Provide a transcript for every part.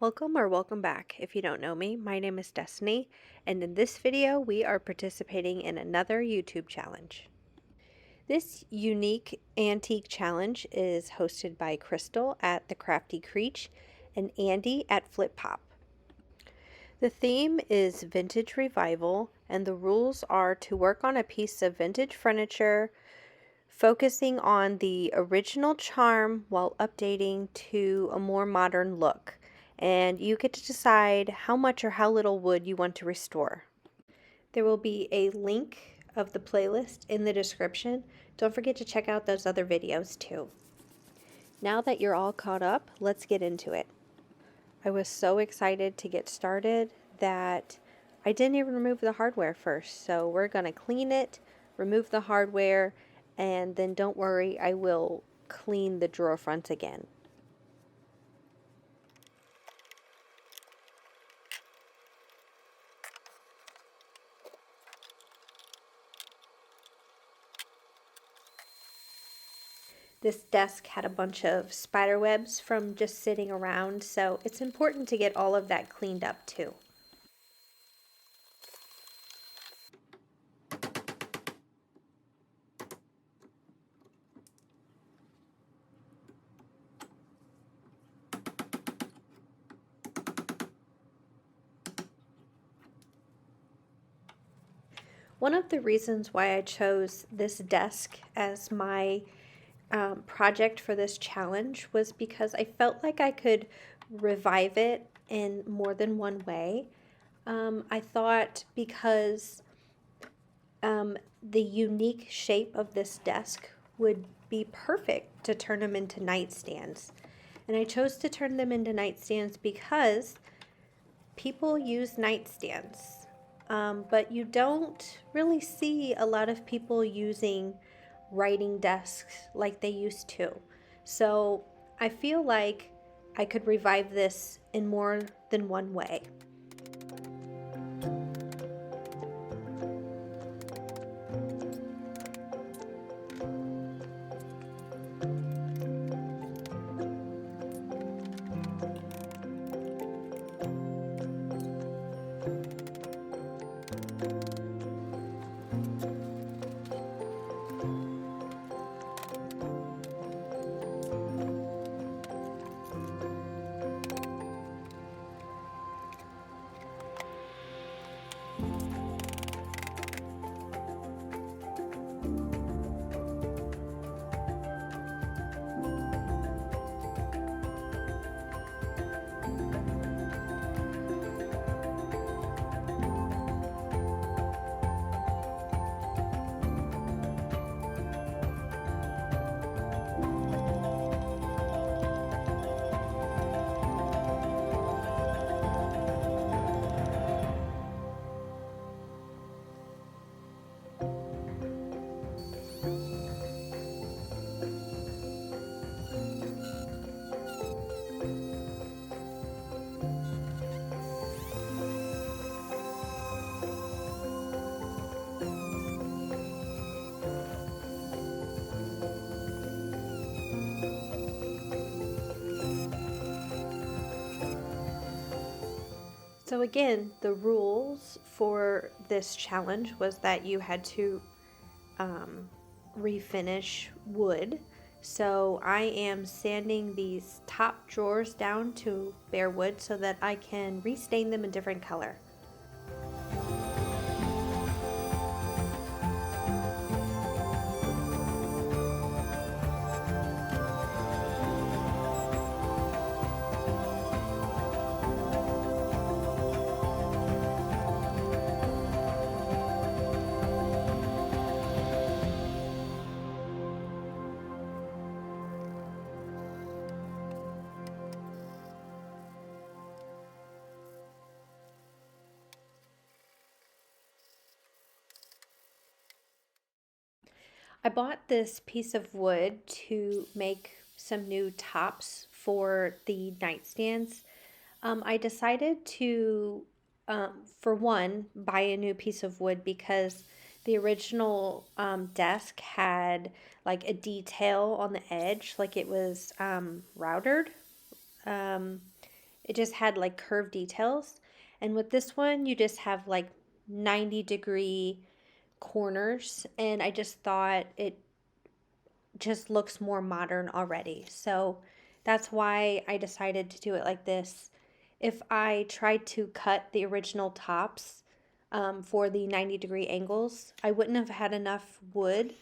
Welcome or welcome back. If you don't know me, my name is Destiny, and in this video we are participating in another YouTube challenge. This unique antique challenge is hosted by Krystal at the Crafty Creech and Andy at Flip Pop. The theme is Vintage Revival, and the rules are to work on a piece of vintage furniture, focusing on the original charm while updating to a more modern look. And you get to decide how much or how little wood you want to restore. There will be a link of the playlist in the description. Don't forget to check out those other videos too. Now that you're all caught up, let's get into it. I was so excited to get started that I didn't even remove the hardware first. So we're going to clean it, remove the hardware, and then don't worry, I will clean the drawer fronts again. This desk had a bunch of spider webs from just sitting around, so it's important to get all of that cleaned up too. One of the reasons why I chose this desk as my project for this challenge was because I felt like I could revive it in more than one way. I thought because the unique shape of this desk would be perfect to turn them into nightstands. And I chose to turn them into nightstands because people use nightstands. But you don't really see a lot of people using writing desks like they used to. So I feel like I could revive this in more than one way. So again, the rules for this challenge was that you had to refinish wood. So I am sanding these top drawers down to bare wood so that I can restain them a different color. I bought this piece of wood to make some new tops for the nightstands. I decided to, for one, buy a new piece of wood because the original desk had like a detail on the edge, like it was routered. Um, it just had like curved details. And with this one, you just have like 90-degree corners, and I just thought it just looks more modern already. So that's why I decided to do it like this. If I tried to cut the original tops for the 90-degree angles, I wouldn't have had enough wood.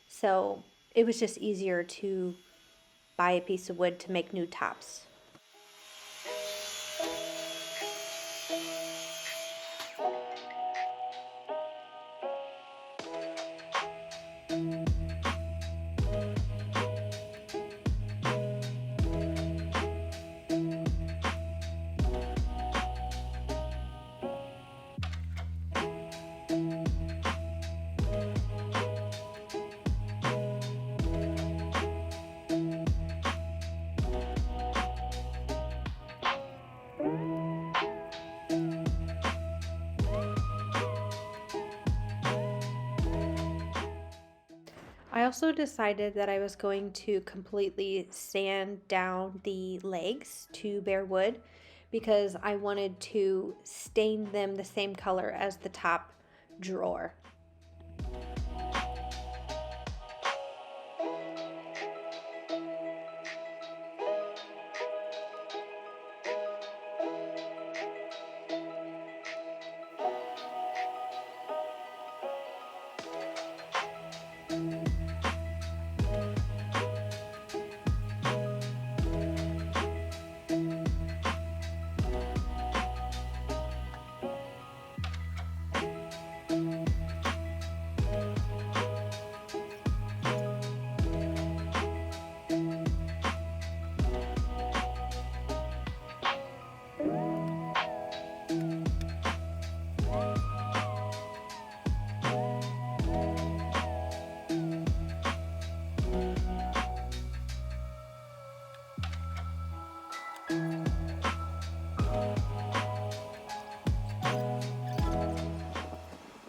So it was just easier to buy a piece of wood to make new tops. I also decided that I was going to completely sand down the legs to bare wood because I wanted to stain them the same color as the top drawer.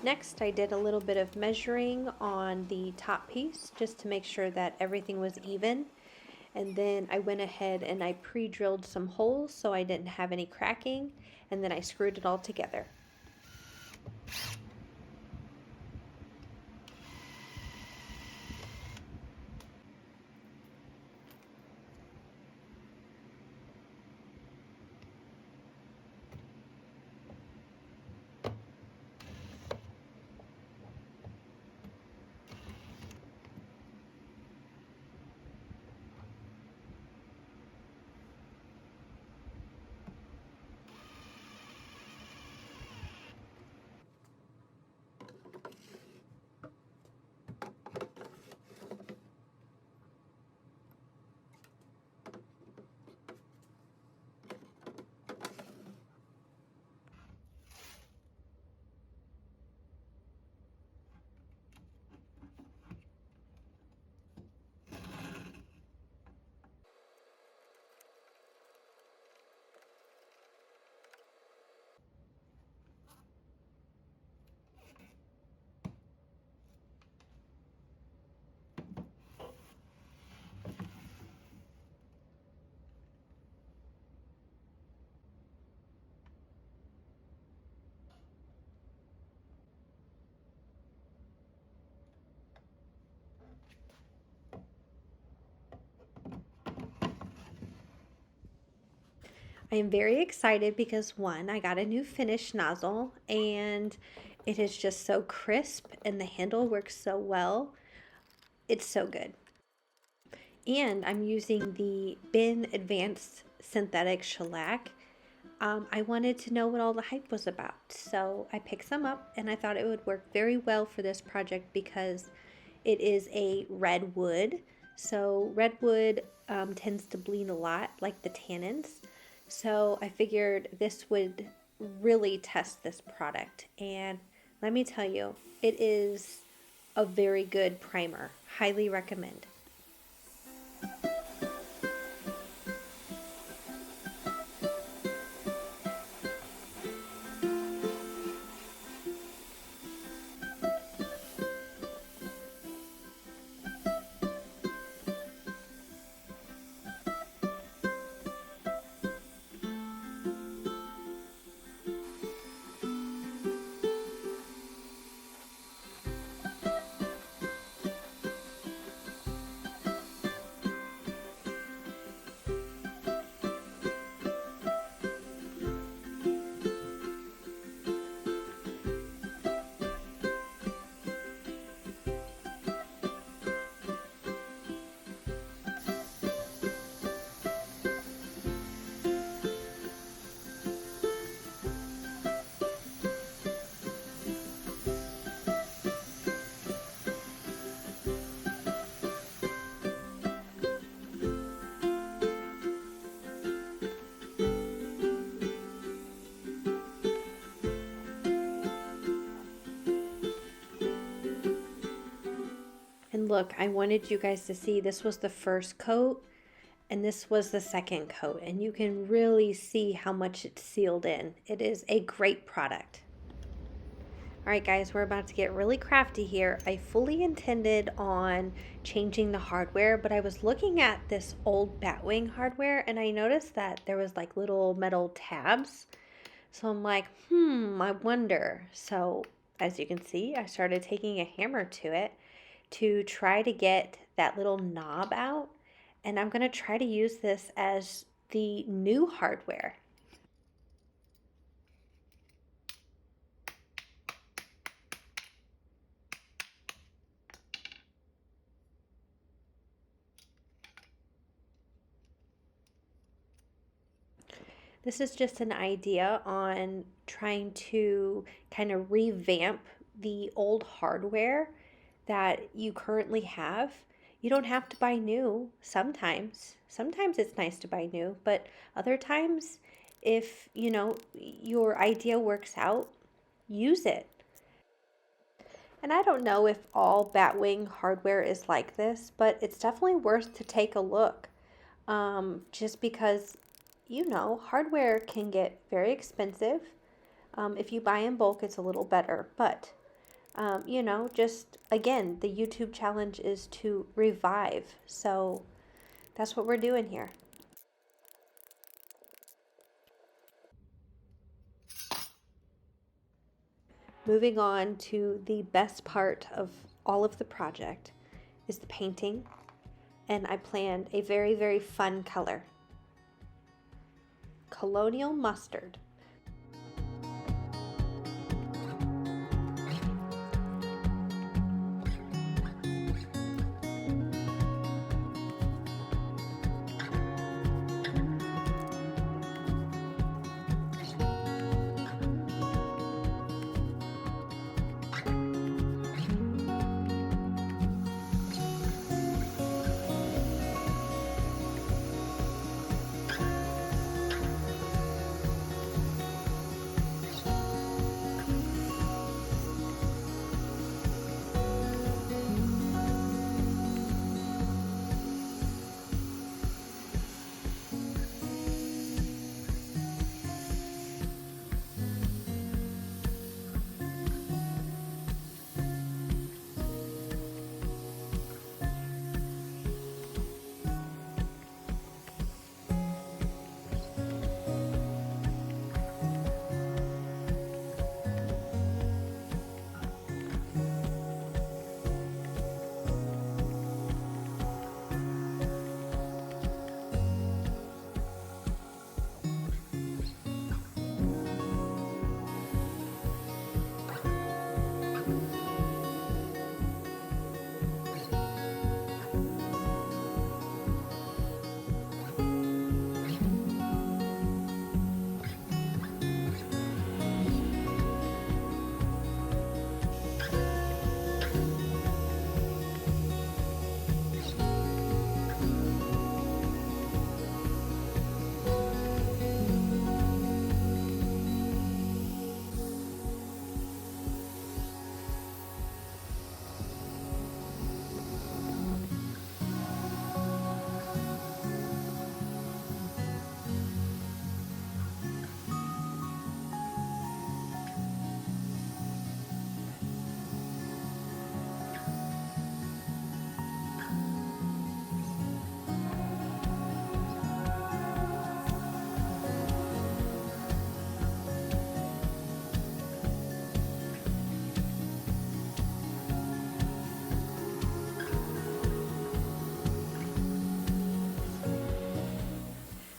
Next, I did a little bit of measuring on the top piece just to make sure that everything was even. And then I went ahead and I pre-drilled some holes so I didn't have any cracking, and then I screwed it all together. I am very excited because one, I got a new finish nozzle and it is just so crisp and the handle works so well. It's so good. And I'm using the Bin Advanced Synthetic Shellac. I wanted to know what all the hype was about, so I picked some up and I thought it would work very well for this project because it is a red wood. So red wood tends to bleed a lot, like the tannins. So I figured this would really test this product. And let me tell you, it is a very good primer. Highly recommend. look, I wanted you guys to see this was the first coat and this was the second coat, and you can really see how much it's sealed in. It is a great product. All right, guys, we're about to get really crafty here. I fully intended on changing the hardware, but I was looking at this old Batwing hardware and I noticed that there was like little metal tabs. So I'm like, I wonder. So as you can see, I started taking a hammer to it to try to get that little knob out. And I'm gonna try to use this as the new hardware. This is just an idea on trying to kind of revamp the old hardware that you currently have. You don't have to buy new sometimes. Sometimes it's nice to buy new, but other times, if your idea works out, use it. And I don't know if all Batwing hardware is like this, but it's definitely worth to take a look. Just because, hardware can get very expensive. If you buy in bulk, it's a little better. But, just again, the YouTube challenge is to revive. So that's what we're doing here. Moving on to the best part of all of the project is the painting. And I planned a very, very fun color. Colonial mustard.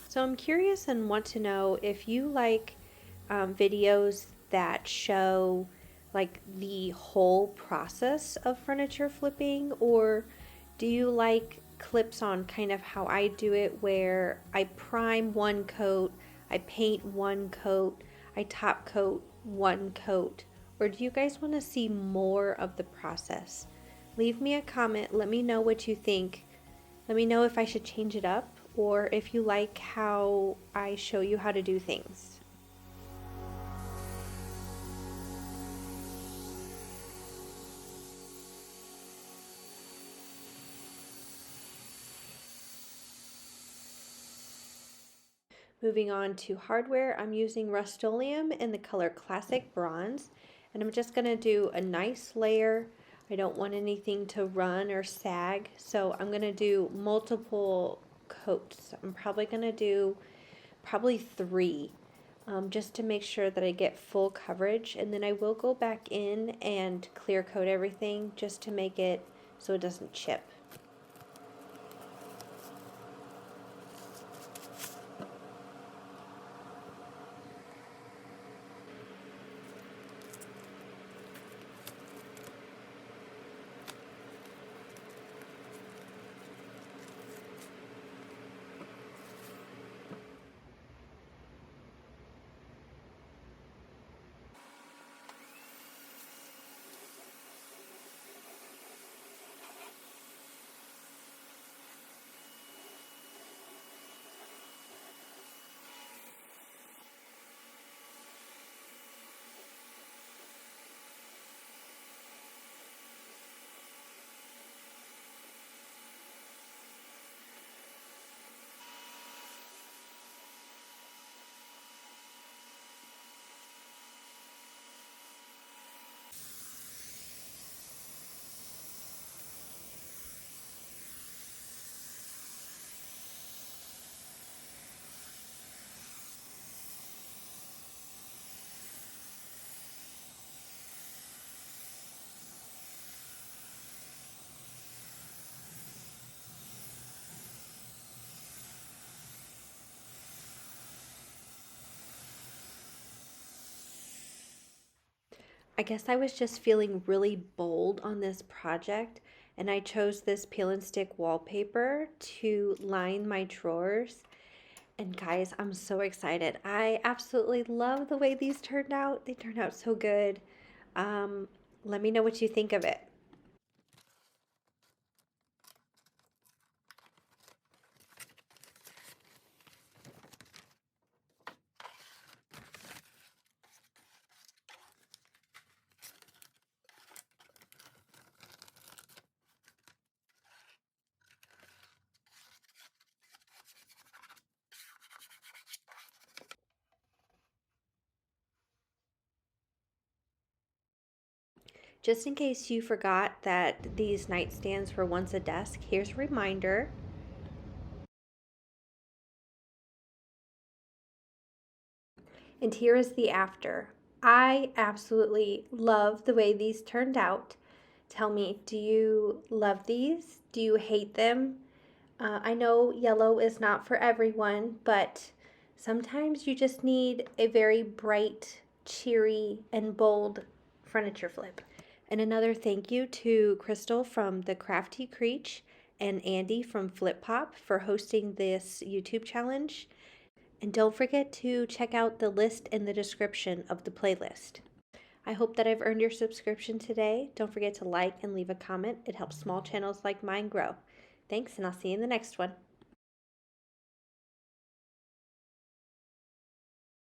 So I'm curious and want to know if you like videos that show like the whole process of furniture flipping, or do you like clips on kind of how I do it, where I prime one coat, I paint one coat, I top coat one coat, or do you guys want to see more of the process? Leave me a comment, let me know what you think. Let me know if I should change it up or if you like how I show you how to do things. Moving on to hardware, I'm using Rust-Oleum in the color Classic Bronze, and I'm just going to do a nice layer. I don't want anything to run or sag, so I'm going to do multiple coats. I'm probably going to do 3, just to make sure that I get full coverage, and then I will go back in and clear coat everything just to make it so it doesn't chip. I guess I was just feeling really bold on this project, and I chose this peel and stick wallpaper to line my drawers. And guys, I'm so excited. I absolutely love the way these turned out. They turned out so good. Um, Let me know what you think of it. Just in case you forgot that these nightstands were once a desk, here's a reminder. And here is the after. I absolutely love the way these turned out. Tell me, do you love these? Do you hate them? I know yellow is not for everyone, but sometimes you just need a very bright, cheery, and bold furniture flip. And another thank you to Krystal from the Crafty Creech and Andy from Flip Pop for hosting this YouTube challenge. And don't forget to check out the list in the description of the playlist. I hope that I've earned your subscription today. Don't forget to like and leave a comment. It helps small channels like mine grow. Thanks, and I'll see you in the next one.